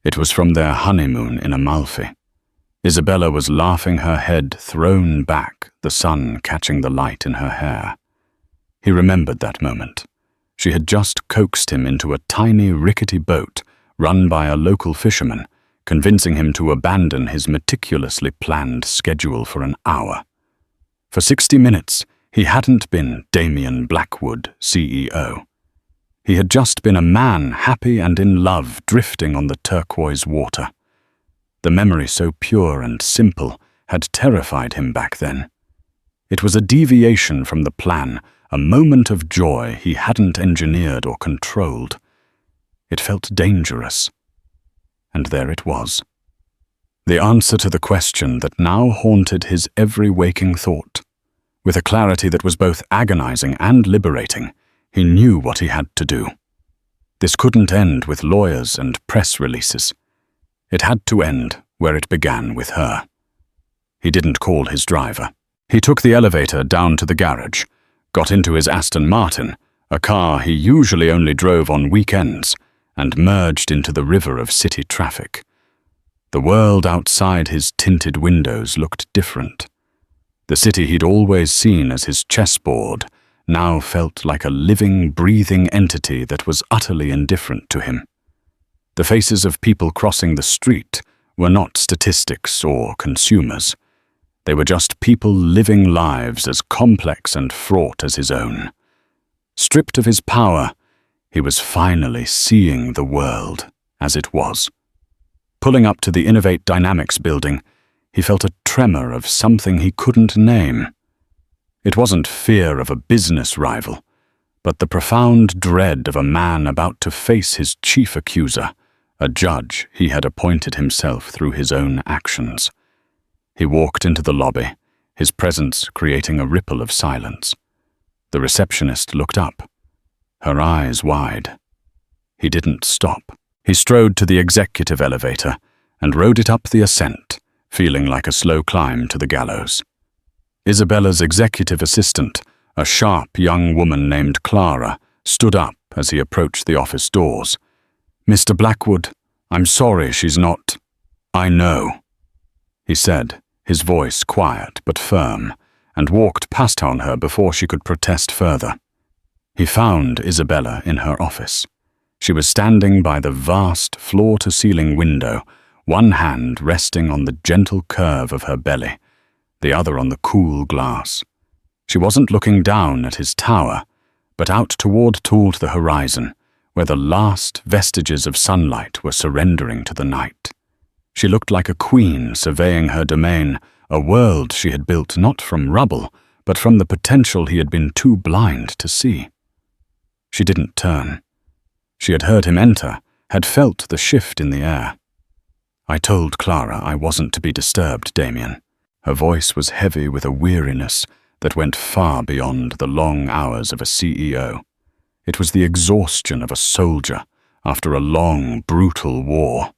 It was from their honeymoon in Amalfi. Isabella was laughing, her head thrown back, the sun catching the light in her hair. He remembered that moment. She had just coaxed him into a tiny, rickety boat run by a local fisherman, convincing him to abandon his meticulously planned schedule for an hour. For 60 minutes, he hadn't been Damian Blackwood, CEO. He had just been a man happy and in love, drifting on the turquoise water. The memory, so pure and simple, had terrified him back then. It was a deviation from the plan, a moment of joy he hadn't engineered or controlled. It felt dangerous. And there it was. The answer to the question that now haunted his every waking thought. With a clarity that was both agonizing and liberating, he knew what he had to do. This couldn't end with lawyers and press releases. It had to end where it began with her. He didn't call his driver. He took the elevator down to the garage, got into his Aston Martin, a car he usually only drove on weekends, and merged into the river of city traffic. The world outside his tinted windows looked different. The city he'd always seen as his chessboard now felt like a living, breathing entity that was utterly indifferent to him. The faces of people crossing the street were not statistics or consumers. They were just people living lives as complex and fraught as his own. Stripped of his power, he was finally seeing the world as it was. Pulling up to the Innovate Dynamics building, he felt a tremor of something he couldn't name. It wasn't fear of a business rival, but the profound dread of a man about to face his chief accuser, a judge he had appointed himself through his own actions. He walked into the lobby, his presence creating a ripple of silence. The receptionist looked up, her eyes wide. He didn't stop. He strode to the executive elevator and rode it up the ascent, feeling like a slow climb to the gallows. Isabella's executive assistant, a sharp young woman named Clara, stood up as he approached the office doors. "Mr. Blackwood, I'm sorry she's not—" "I know," he said, his voice quiet but firm, and walked past on her before she could protest further. He found Isabella in her office. She was standing by the vast floor-to-ceiling window, one hand resting on the gentle curve of her belly, the other on the cool glass. She wasn't looking down at his tower, but out toward the horizon, where the last vestiges of sunlight were surrendering to the night. She looked like a queen surveying her domain, a world she had built not from rubble, but from the potential he had been too blind to see. She didn't turn. She had heard him enter, had felt the shift in the air. "I told Clara I wasn't to be disturbed, Damian." Her voice was heavy with a weariness that went far beyond the long hours of a CEO. It was the exhaustion of a soldier after a long, brutal war.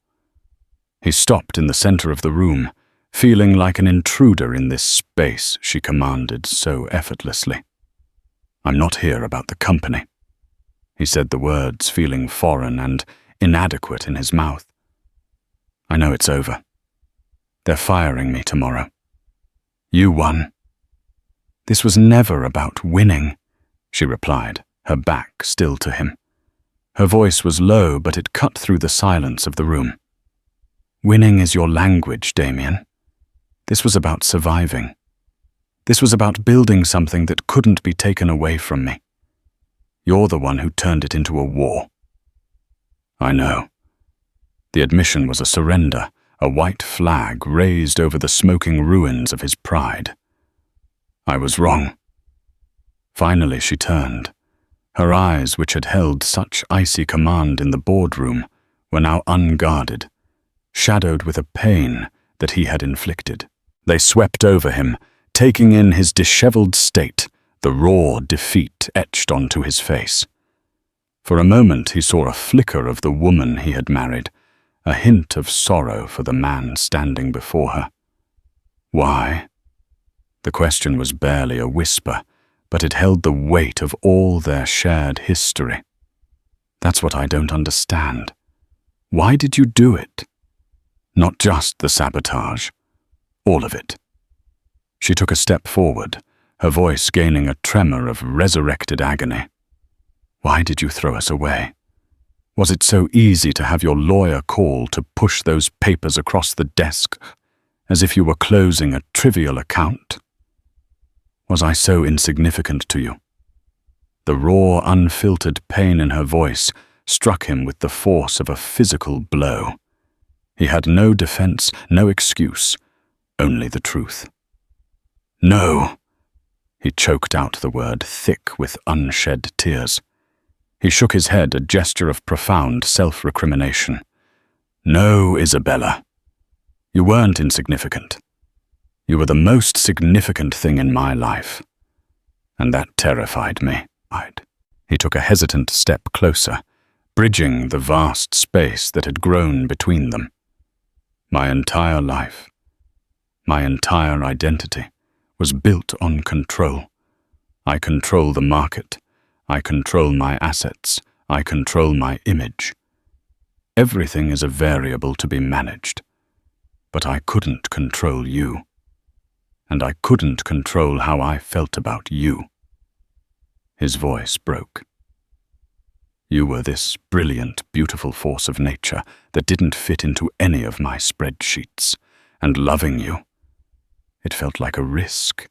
He stopped in the center of the room, feeling like an intruder in this space she commanded so effortlessly. "I'm not here about the company." He said the words feeling foreign and inadequate in his mouth. "I know it's over. They're firing me tomorrow. You won." "This was never about winning," she replied, her back still to him. Her voice was low, but it cut through the silence of the room. "Winning is your language, Damian. This was about surviving. This was about building something that couldn't be taken away from me. You're the one who turned it into a war." "I know." The admission was a surrender, a white flag raised over the smoking ruins of his pride. "I was wrong." Finally she turned. Her eyes, which had held such icy command in the boardroom, were now unguarded, shadowed with a pain that he had inflicted. They swept over him, taking in his disheveled state, the raw defeat etched onto his face. For a moment he saw a flicker of the woman he had married, a hint of sorrow for the man standing before her. Why? The question was barely a whisper, but it held the weight of all their shared history. "That's what I don't understand. Why did you do it? Not just the sabotage, all of it." She took a step forward, her voice gaining a tremor of resurrected agony. "Why did you throw us away? Was it so easy to have your lawyer call to push those papers across the desk, as if you were closing a trivial account? Was I so insignificant to you?" The raw, unfiltered pain in her voice struck him with the force of a physical blow. He had no defense, no excuse, only the truth. "No!" He choked out the word, thick with unshed tears. He shook his head, a gesture of profound self-recrimination. "No, Isabella. You weren't insignificant. You were the most significant thing in my life. And that terrified me." He took a hesitant step closer, bridging the vast space that had grown between them. "My entire life, my entire identity, was built on control. I control the market. I control my assets. I control my image. Everything is a variable to be managed. But I couldn't control you. And I couldn't control how I felt about you." His voice broke. "You were this brilliant, beautiful force of nature that didn't fit into any of my spreadsheets. And loving you, it felt like a risk.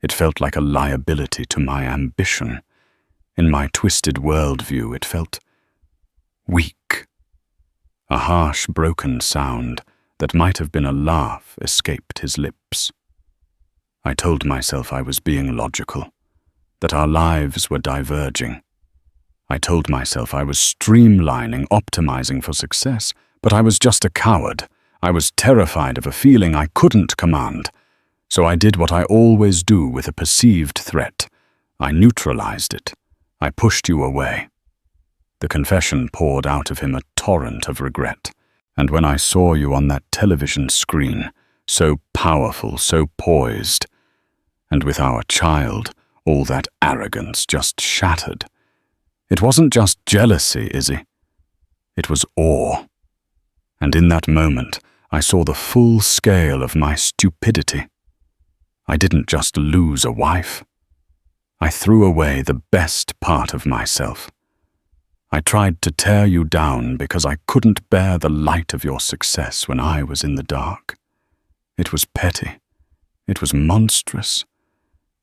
It felt like a liability to my ambition. In my twisted worldview, it felt weak." A harsh, broken sound that might have been a laugh escaped his lips. "I told myself I was being logical, that our lives were diverging. I told myself I was streamlining, optimizing for success, but I was just a coward. I was terrified of a feeling I couldn't command. So I did what I always do with a perceived threat. I neutralized it. I pushed you away." The confession poured out of him a torrent of regret. "And when I saw you on that television screen, so powerful, so poised, and with our child, all that arrogance just shattered. It wasn't just jealousy, Izzy. It was awe. And in that moment, I saw the full scale of my stupidity. I didn't just lose a wife. I threw away the best part of myself. I tried to tear you down because I couldn't bear the light of your success when I was in the dark. It was petty. It was monstrous.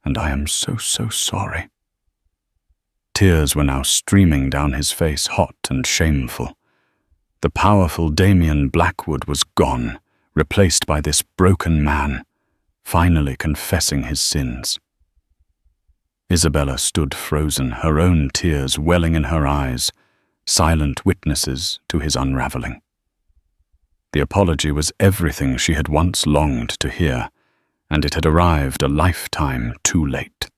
And I am so sorry." Tears were now streaming down his face, hot and shameful. The powerful Damian Blackwood was gone, replaced by this broken man, finally confessing his sins. Isabella stood frozen, her own tears welling in her eyes, silent witnesses to his unraveling. The apology was everything she had once longed to hear, and it had arrived a lifetime too late.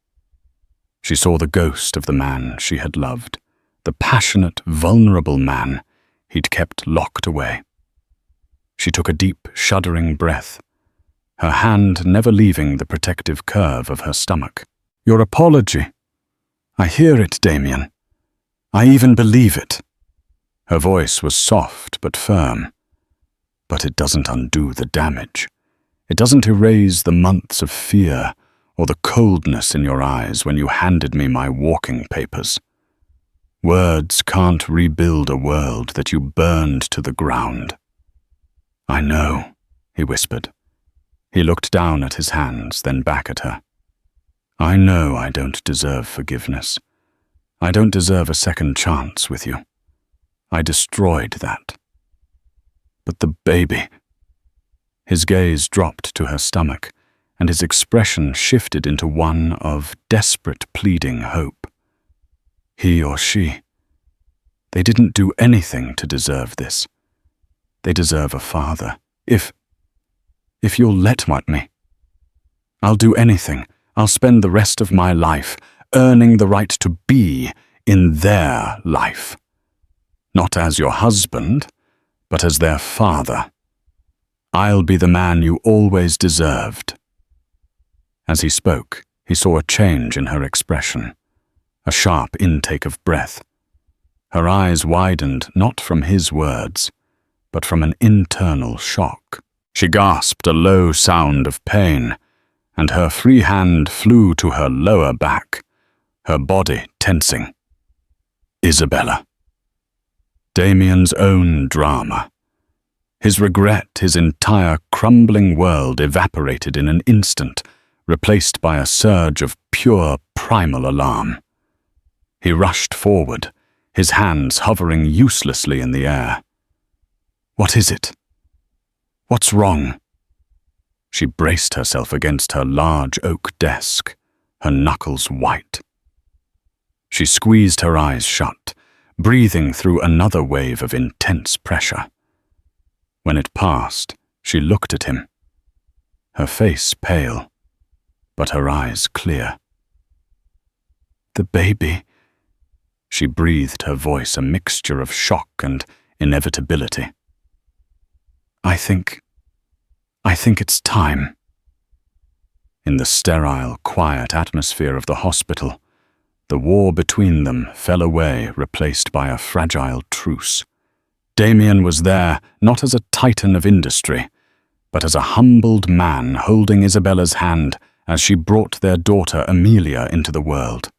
She saw the ghost of the man she had loved, the passionate, vulnerable man he'd kept locked away. She took a deep, shuddering breath, her hand never leaving the protective curve of her stomach. "Your apology. I hear it, Damian. I even believe it." Her voice was soft but firm. "But it doesn't undo the damage. It doesn't erase the months of fear or the coldness in your eyes when you handed me my walking papers. Words can't rebuild a world that you burned to the ground." "I know," he whispered. He looked down at his hands, then back at her. "I know I don't deserve forgiveness. I don't deserve a second chance with you. I destroyed that. But the baby..." His gaze dropped to her stomach, and his expression shifted into one of desperate pleading hope. He or she, they didn't do anything to deserve this. They deserve a father. If you'll let me, I'll do anything. I'll spend the rest of my life earning the right to be in their life. Not as your husband, but as their father. I'll be the man you always deserved." As he spoke, he saw a change in her expression, a sharp intake of breath. Her eyes widened not from his words, but from an internal shock. She gasped a low sound of pain, and her free hand flew to her lower back, her body tensing. Isabella. Damian's own drama. His regret, his entire crumbling world evaporated in an instant, replaced by a surge of pure primal alarm. He rushed forward, his hands hovering uselessly in the air. "What is it? What's wrong?" She braced herself against her large oak desk, her knuckles white. She squeezed her eyes shut, breathing through another wave of intense pressure. When it passed, she looked at him, her face pale, but her eyes clear. "The baby," she breathed, her voice a mixture of shock and inevitability. I think it's time." In the sterile, quiet atmosphere of the hospital, the war between them fell away, replaced by a fragile truce. Damian was there not as a titan of industry, but as a humbled man holding Isabella's hand as she brought their daughter Amelia into the world.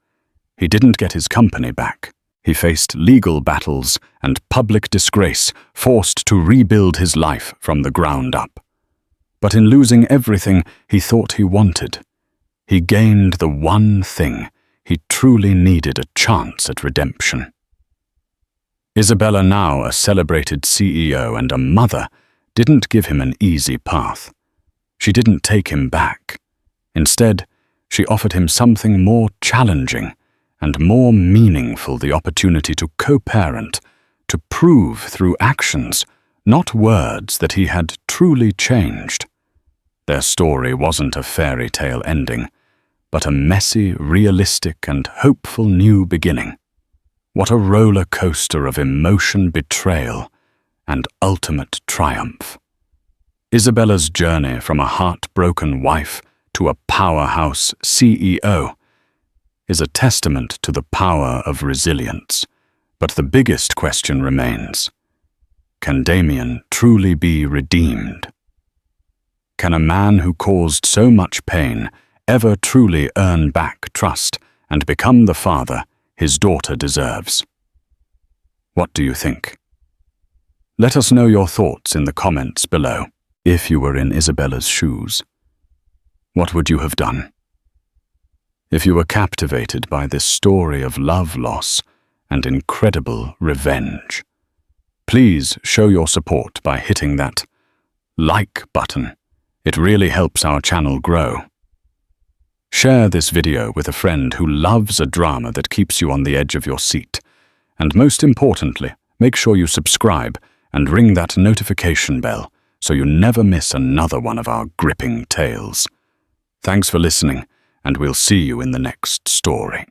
He didn't get his company back. He faced legal battles and public disgrace, forced to rebuild his life from the ground up. But in losing everything he thought he wanted, he gained the one thing he truly needed: a chance at redemption. Isabella, now a celebrated CEO and a mother, didn't give him an easy path. She didn't take him back. Instead, she offered him something more challenging and more meaningful: the opportunity to co-parent, to prove through actions, not words, that he had truly changed. Their story wasn't a fairy tale ending, but a messy, realistic, and hopeful new beginning. What a roller coaster of emotion, betrayal, and ultimate triumph. Isabella's journey from a heartbroken wife to a powerhouse CEO is a testament to the power of resilience. But the biggest question remains: can Damian truly be redeemed? Can a man who caused so much pain ever truly earn back trust and become the father his daughter deserves? What do you think? Let us know your thoughts in the comments below. If you were in Isabella's shoes, what would you have done? If you were captivated by this story of love loss and incredible revenge, please show your support by hitting that like button. It really helps our channel grow. Share this video with a friend who loves a drama that keeps you on the edge of your seat. And most importantly, make sure you subscribe and ring that notification bell so you never miss another one of our gripping tales. Thanks for listening, and we'll see you in the next story.